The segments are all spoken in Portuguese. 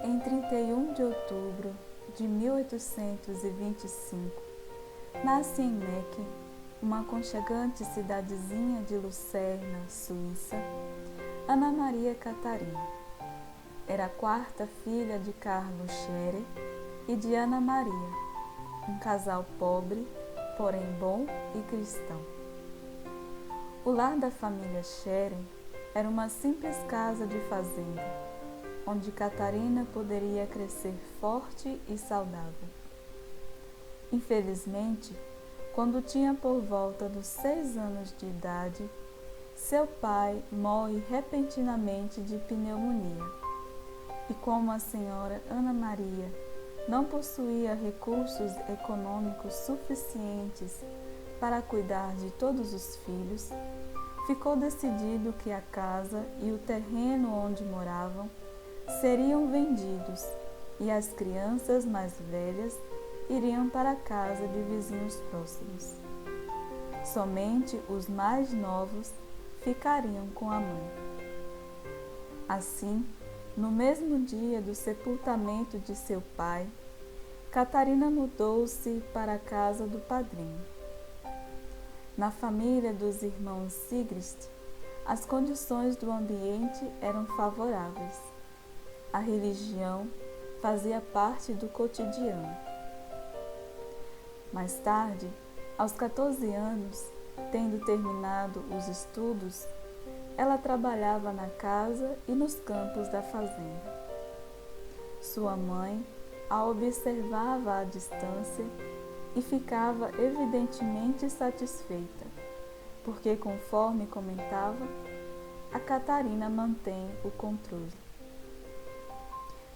Em 31 de outubro de 1825, nasce em Meck, uma aconchegante cidadezinha de Lucerna, Suíça, Ana Maria Catarina. Era a quarta filha de Carlos Scherer e de Ana Maria, um casal pobre, porém bom e cristão. O lar da família Scherer era uma simples casa de fazenda, onde Catarina poderia crescer forte e saudável. Infelizmente, quando tinha por volta dos 6 anos de idade, seu pai morre repentinamente de pneumonia. E como a senhora Ana Maria não possuía recursos econômicos suficientes para cuidar de todos os filhos, ficou decidido que a casa e o terreno onde moravam seriam vendidos e as crianças mais velhas iriam para a casa de vizinhos próximos. Somente os mais novos ficariam com a mãe. Assim, no mesmo dia do sepultamento de seu pai, Catarina mudou-se para a casa do padrinho. Na família dos irmãos Sigrist, as condições do ambiente eram favoráveis. A religião fazia parte do cotidiano. Mais tarde, aos 14 anos, tendo terminado os estudos, ela trabalhava na casa e nos campos da fazenda. Sua mãe a observava à distância e ficava evidentemente satisfeita, porque, conforme comentava, a Catarina mantém o controle.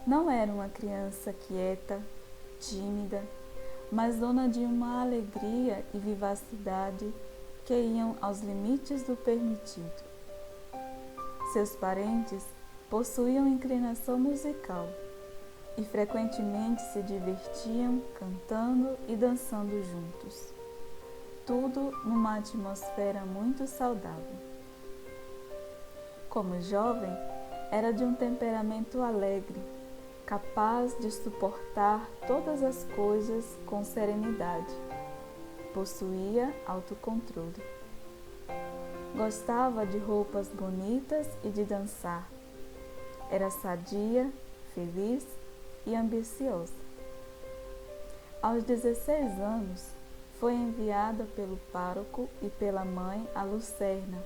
Não era uma criança quieta, tímida, mas dona de uma alegria e vivacidade que iam aos limites do permitido. Seus parentes possuíam inclinação musical e frequentemente se divertiam cantando e dançando juntos. Tudo numa atmosfera muito saudável. Como jovem, era de um temperamento alegre, capaz de suportar todas as coisas com serenidade. Possuía autocontrole. Gostava de roupas bonitas e de dançar. Era sadia, feliz e ambiciosa. Aos 16 anos, foi enviada pelo pároco e pela mãe a Lucerna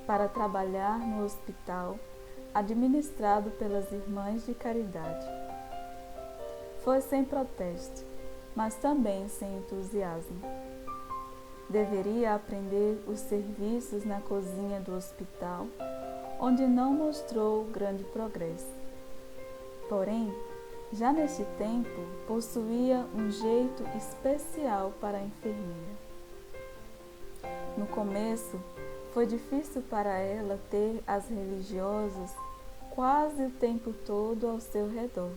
para trabalhar no hospital administrado pelas Irmãs de Caridade. Foi sem protesto, mas também sem entusiasmo. Deveria aprender os serviços na cozinha do hospital, onde não mostrou grande progresso. Porém, já neste tempo, possuía um jeito especial para a enfermeira. No começo, foi difícil para ela ter as religiosas quase o tempo todo ao seu redor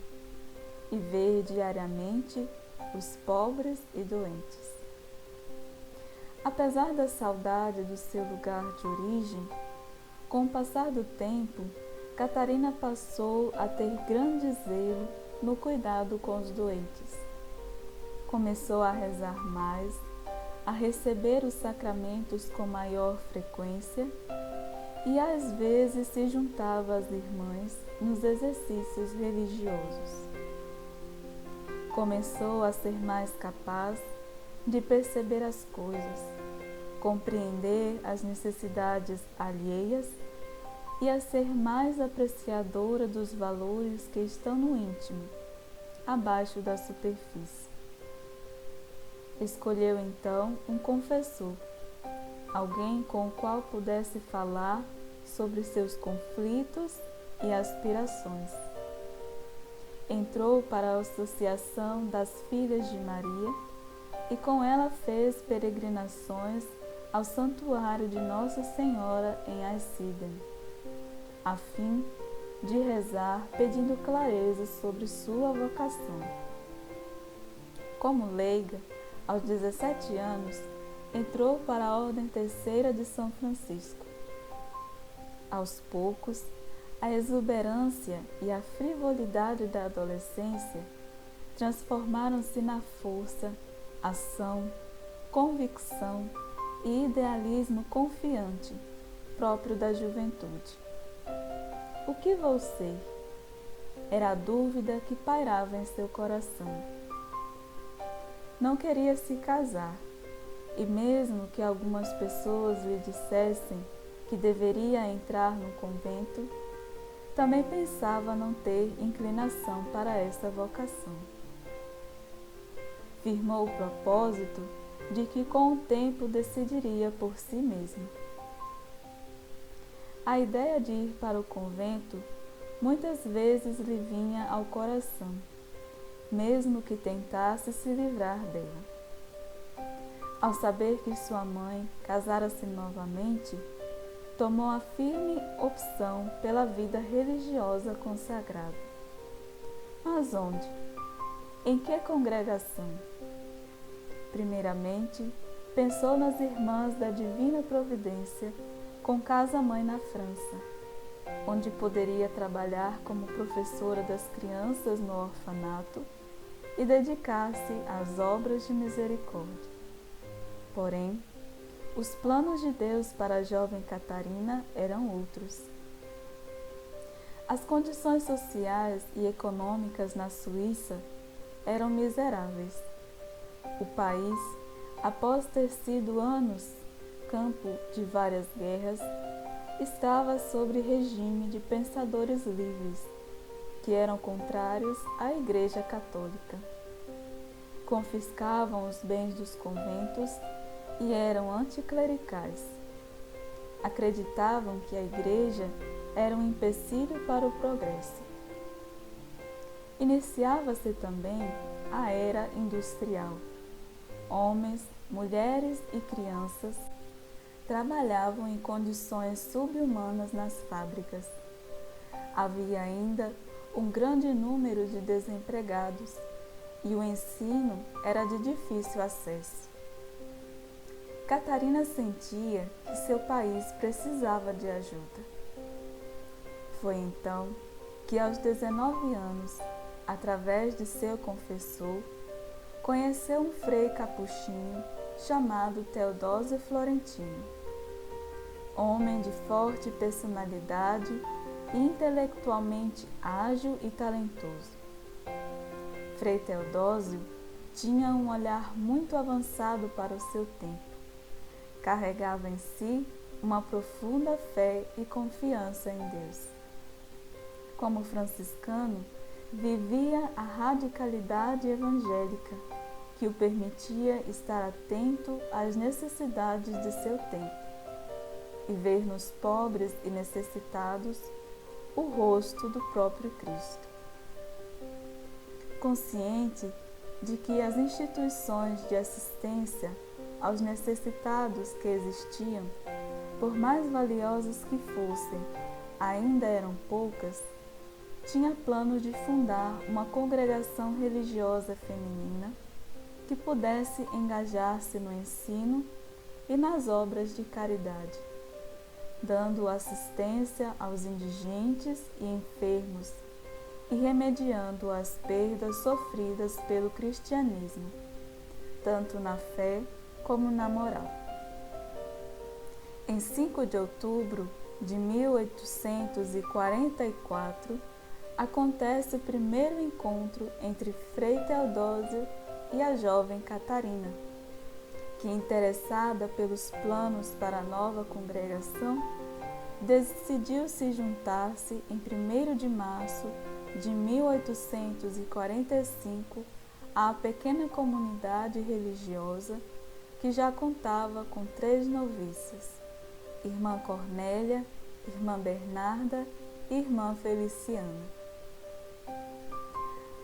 e ver diariamente os pobres e doentes. Apesar da saudade do seu lugar de origem, com o passar do tempo, Catarina passou a ter grande zelo no cuidado com os doentes. Começou a rezar mais, a receber os sacramentos com maior frequência e às vezes se juntava às irmãs nos exercícios religiosos. Começou a ser mais capaz de perceber as coisas, compreender as necessidades alheias e a ser mais apreciadora dos valores que estão no íntimo, abaixo da superfície. Escolheu então um confessor, alguém com o qual pudesse falar sobre seus conflitos e aspirações. Entrou para a Associação das Filhas de Maria e com ela fez peregrinações ao Santuário de Nossa Senhora em Eisleben, a fim de rezar pedindo clareza sobre sua vocação. Como leiga, aos 17 anos, entrou para a Ordem Terceira de São Francisco. Aos poucos, A exuberância e a frivolidade da adolescência transformaram-se na força, ação, convicção e idealismo confiante próprio da juventude. O que vou ser? Era a dúvida que pairava em seu coração. Não queria se casar, e mesmo que algumas pessoas lhe dissessem que deveria entrar no convento, também pensava não ter inclinação para essa vocação. Firmou o propósito de que com o tempo decidiria por si mesmo. A ideia de ir para o convento muitas vezes lhe vinha ao coração, mesmo que tentasse se livrar dela. Ao saber que sua mãe casara-se novamente, tomou a firme opção pela vida religiosa consagrada. Mas onde? Em que congregação? Primeiramente, pensou nas Irmãs da Divina Providência, com casa-mãe na França, onde poderia trabalhar como professora das crianças no orfanato e dedicar-se às obras de misericórdia. Porém, os planos de Deus para a jovem Catarina eram outros. As condições sociais e econômicas na Suíça eram miseráveis. O país, após ter sido anos campo de várias guerras, estava sob regime de pensadores livres, que eram contrários à Igreja Católica. Confiscavam os bens dos conventos e eram anticlericais. Acreditavam que a Igreja era um empecilho para o progresso. Iniciava-se também a era industrial. Homens, mulheres e crianças trabalhavam em condições subhumanas nas fábricas. Havia ainda um grande número de desempregados e o ensino era de difícil acesso. Catarina sentia que seu país precisava de ajuda. Foi então que, aos 19 anos, através de seu confessor, conheceu um frei capuchinho chamado Teodósio Florentino, homem de forte personalidade e intelectualmente ágil e talentoso. Frei Teodósio tinha um olhar muito avançado para o seu tempo. Carregava em si uma profunda fé e confiança em Deus. Como franciscano, vivia a radicalidade evangélica que o permitia estar atento às necessidades de seu tempo e ver nos pobres e necessitados o rosto do próprio Cristo. Consciente de que as instituições de assistência aos necessitados que existiam, por mais valiosas que fossem, ainda eram poucas, tinha plano de fundar uma congregação religiosa feminina que pudesse engajar-se no ensino e nas obras de caridade, dando assistência aos indigentes e enfermos e remediando as perdas sofridas pelo cristianismo, tanto na fé como na moral. Em 5 de outubro de 1844, acontece o primeiro encontro entre Frei Teodósio e a jovem Catarina, que, interessada pelos planos para a nova congregação, decidiu se juntar-se em 1º de março de 1845 à pequena comunidade religiosa que já contava com 3 noviças: Irmã Cornélia, Irmã Bernarda e Irmã Feliciana.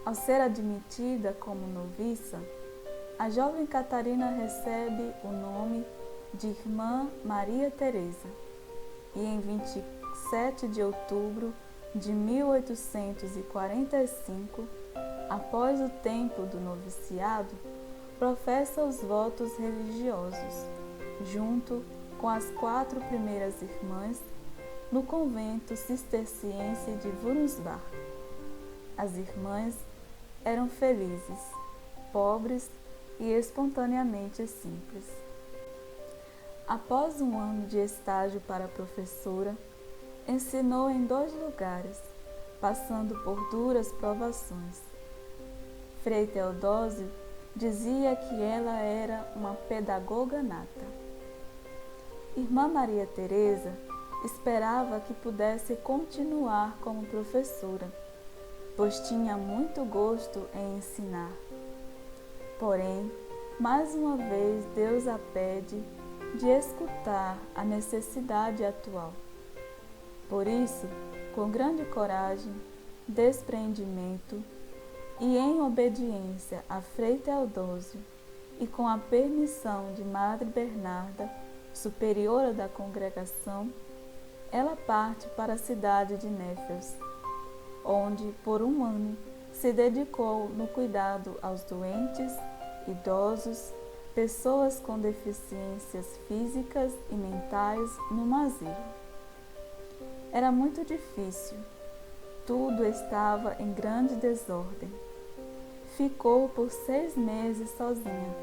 Ao ser admitida como noviça, a jovem Catarina recebe o nome de Irmã Maria Teresa e em 27 de outubro de 1845, após o tempo do noviciado, professa os votos religiosos, junto com as 4 primeiras irmãs no convento cisterciense de Würzburg. As irmãs eram felizes, pobres e espontaneamente simples. Após um ano de estágio para professora, ensinou em 2 lugares, passando por duras provações. Frei Teodósio dizia que ela era uma pedagoga nata. Irmã Maria Teresa esperava que pudesse continuar como professora, pois tinha muito gosto em ensinar. Porém, mais uma vez Deus a pede de escutar a necessidade atual. Por isso, com grande coragem, despreendimento e em obediência a Frei Teodósio e com a permissão de Madre Bernarda, superiora da congregação, ela parte para a cidade de Néfels, onde, por um ano, se dedicou no cuidado aos doentes, idosos, pessoas com deficiências físicas e mentais num asilo. Era muito difícil, tudo estava em grande desordem. Ficou por 6 meses sozinha.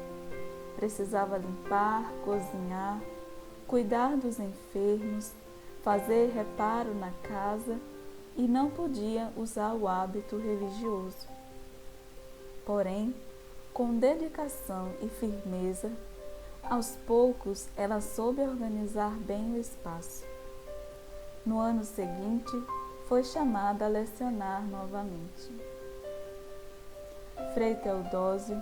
Precisava limpar, cozinhar, cuidar dos enfermos, fazer reparo na casa e não podia usar o hábito religioso. Porém, com dedicação e firmeza, aos poucos ela soube organizar bem o espaço. No ano seguinte, foi chamada a lecionar novamente. Frei Teodósio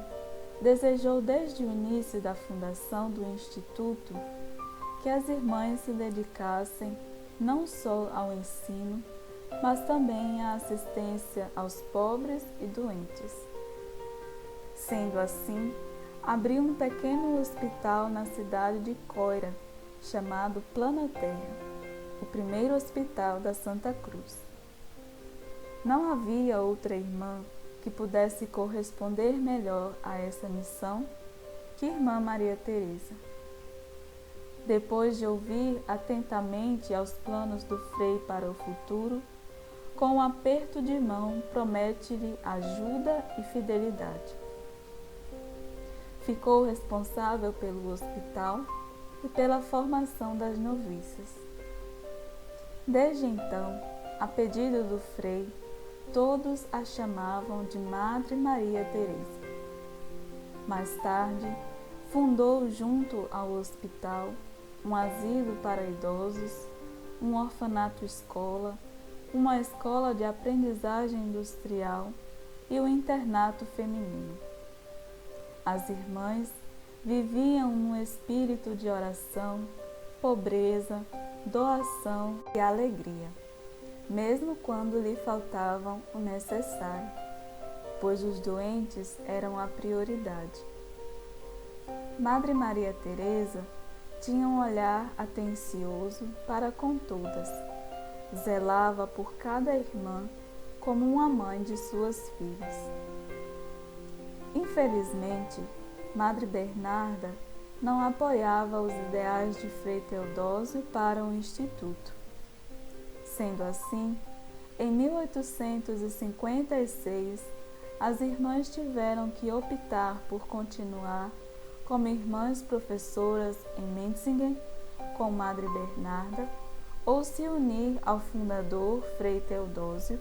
desejou desde o início da fundação do Instituto que as irmãs se dedicassem não só ao ensino, mas também à assistência aos pobres e doentes. Sendo assim, abriu um pequeno hospital na cidade de Coira, chamado Planaterra, o primeiro hospital da Santa Cruz. Não havia outra irmã que pudesse corresponder melhor a essa missão que Irmã Maria Teresa. Depois de ouvir atentamente aos planos do Frei para o futuro, com um aperto de mão promete-lhe ajuda e fidelidade. Ficou responsável pelo hospital e pela formação das noviças. Desde então, a pedido do Frei, todos a chamavam de Madre Maria Teresa. Mais tarde, fundou junto ao hospital um asilo para idosos, um orfanato-escola, uma escola de aprendizagem industrial e um internato feminino. As irmãs viviam num espírito de oração, pobreza, doação e alegria, mesmo quando lhe faltavam o necessário, pois os doentes eram a prioridade. Madre Maria Teresa tinha um olhar atencioso para com todas, zelava por cada irmã como uma mãe de suas filhas. Infelizmente, Madre Bernarda não apoiava os ideais de Frei Teodósio para o Instituto. Sendo assim, em 1856, as irmãs tiveram que optar por continuar como irmãs professoras em Metzingen com Madre Bernarda ou se unir ao fundador Frei Teodósio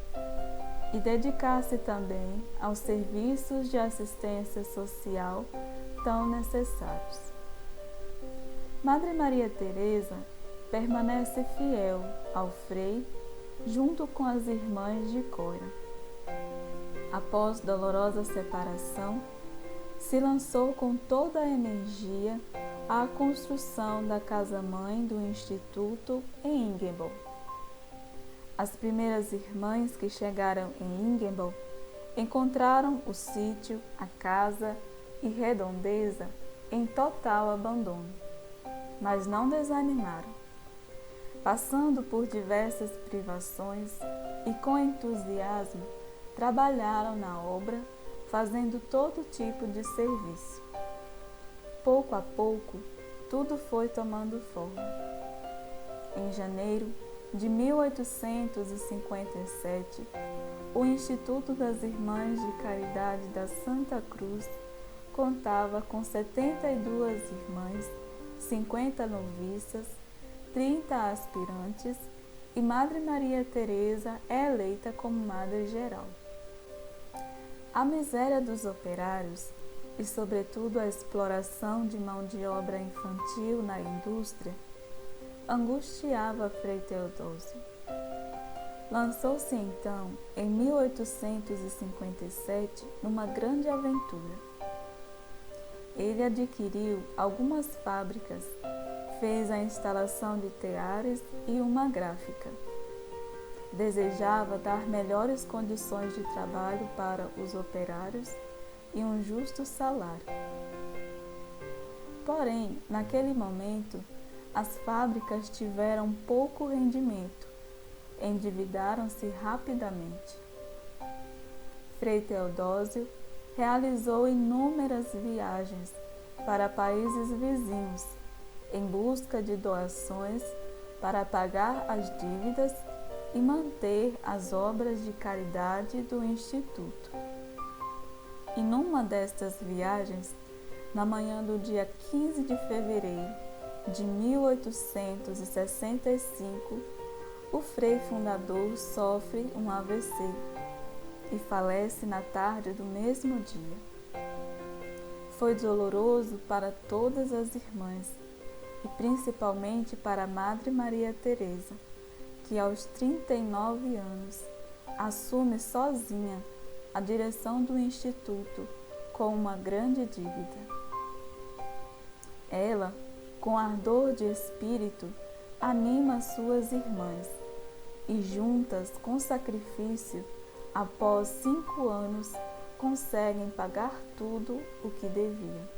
e dedicar-se também aos serviços de assistência social tão necessários. Madre Maria Teresa permanece fiel ao Frei junto com as irmãs de Coira. Após dolorosa separação, se lançou com toda a energia à construção da casa-mãe do Instituto em Ingenbold. As primeiras irmãs que chegaram em Ingenbold encontraram o sítio, a casa e redondeza em total abandono, mas não desanimaram. Passando por diversas privações e com entusiasmo, trabalharam na obra, fazendo todo tipo de serviço. Pouco a pouco, tudo foi tomando forma. Em janeiro de 1857, o Instituto das Irmãs de Caridade da Santa Cruz contava com 72 irmãs, 50 noviças, 30 aspirantes e Madre Maria Teresa é eleita como Madre Geral. A miséria dos operários e, sobretudo, a exploração de mão de obra infantil na indústria angustiava Frei Teodósio. Lançou-se então, em 1857, numa grande aventura. Ele adquiriu algumas fábricas, fez a instalação de teares e uma gráfica. Desejava dar melhores condições de trabalho para os operários e um justo salário. Porém, naquele momento, as fábricas tiveram pouco rendimento, endividaram-se rapidamente. Frei Teodósio realizou inúmeras viagens para países vizinhos em busca de doações para pagar as dívidas e manter as obras de caridade do Instituto. E numa destas viagens, na manhã do dia 15 de fevereiro de 1865, o frei fundador sofre um AVC e falece na tarde do mesmo dia. Foi doloroso para todas as irmãs e principalmente para a Madre Maria Teresa, que aos 39 anos assume sozinha a direção do Instituto com uma grande dívida. Ela, com ardor de espírito, anima suas irmãs e juntas, com sacrifício, após 5 anos, conseguem pagar tudo o que deviam.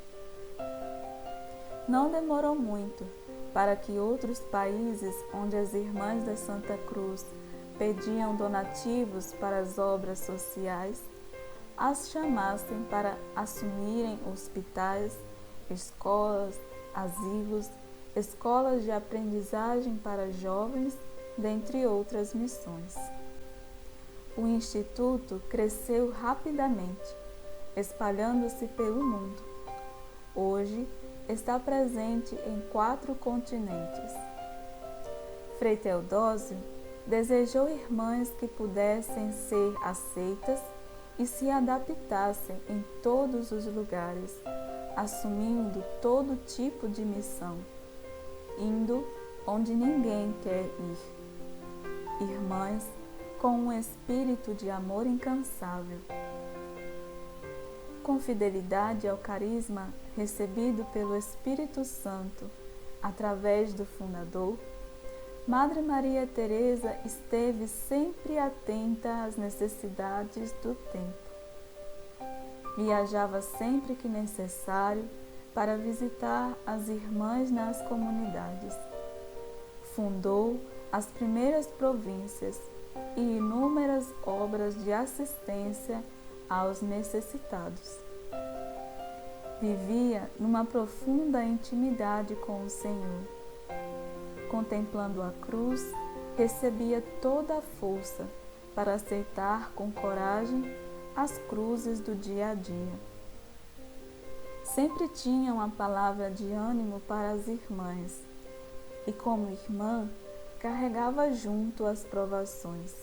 Não demorou muito para que outros países onde as irmãs da Santa Cruz pediam donativos para as obras sociais, as chamassem para assumirem hospitais, escolas, asilos, escolas de aprendizagem para jovens, dentre outras missões. O Instituto cresceu rapidamente, espalhando-se pelo mundo. Hoje está presente em 4 continentes. Frei Teodósio desejou irmãs que pudessem ser aceitas e se adaptassem em todos os lugares, assumindo todo tipo de missão, indo onde ninguém quer ir. Irmãs com um espírito de amor incansável. Com fidelidade ao carisma recebido pelo Espírito Santo através do fundador, Madre Maria Teresa esteve sempre atenta às necessidades do tempo. Viajava sempre que necessário para visitar as irmãs nas comunidades. Fundou as primeiras províncias e inúmeras obras de assistência aos necessitados. Vivia numa profunda intimidade com o Senhor. Contemplando a cruz, recebia toda a força para aceitar com coragem as cruzes do dia a dia. Sempre tinha uma palavra de ânimo para as irmãs e, como irmã, carregava junto as provações.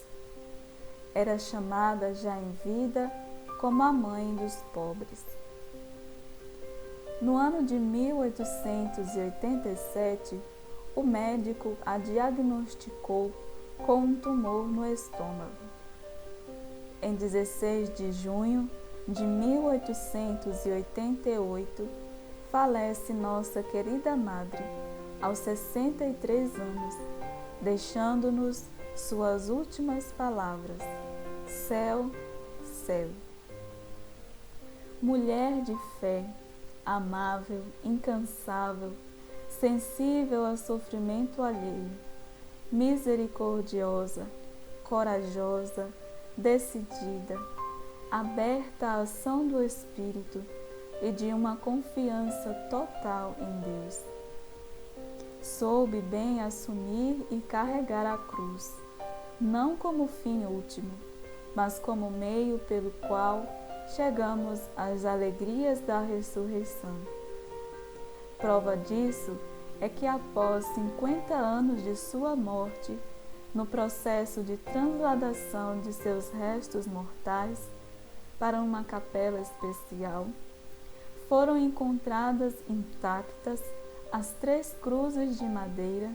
Era chamada já em vida como a mãe dos pobres. No ano de 1887, o médico a diagnosticou com um tumor no estômago. Em 16 de junho de 1888, falece nossa querida Madre, aos 63 anos, deixando-nos suas últimas palavras: céu, céu. Mulher de fé, amável, incansável, sensível ao sofrimento alheio, misericordiosa, corajosa, decidida, aberta à ação do Espírito e de uma confiança total em Deus. soube bem assumir e carregar a cruz, não como fim último, mas como meio pelo qual chegamos às alegrias da ressurreição. Prova disso é que após 50 anos de sua morte, no processo de transladação de seus restos mortais para uma capela especial, foram encontradas intactas as 3 cruzes de madeira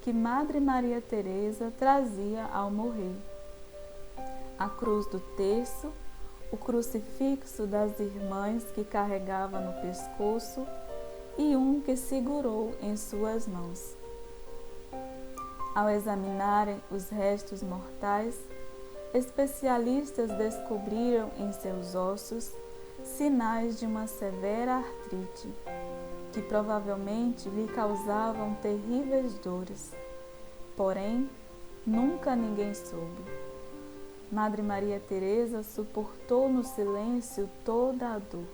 que Madre Maria Teresa trazia ao morrer. A cruz do terço, o crucifixo das irmãs que carregava no pescoço e um que segurou em suas mãos. Ao examinarem os restos mortais, especialistas descobriram em seus ossos sinais de uma severa artrite, que provavelmente lhe causavam terríveis dores. Porém, nunca ninguém soube. Madre Maria Teresa suportou no silêncio toda a dor.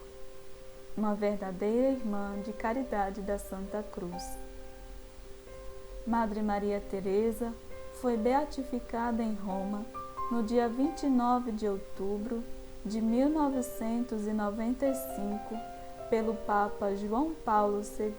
Uma verdadeira irmã de caridade da Santa Cruz. Madre Maria Teresa foi beatificada em Roma no dia 29 de outubro de 1995 pelo Papa João Paulo II.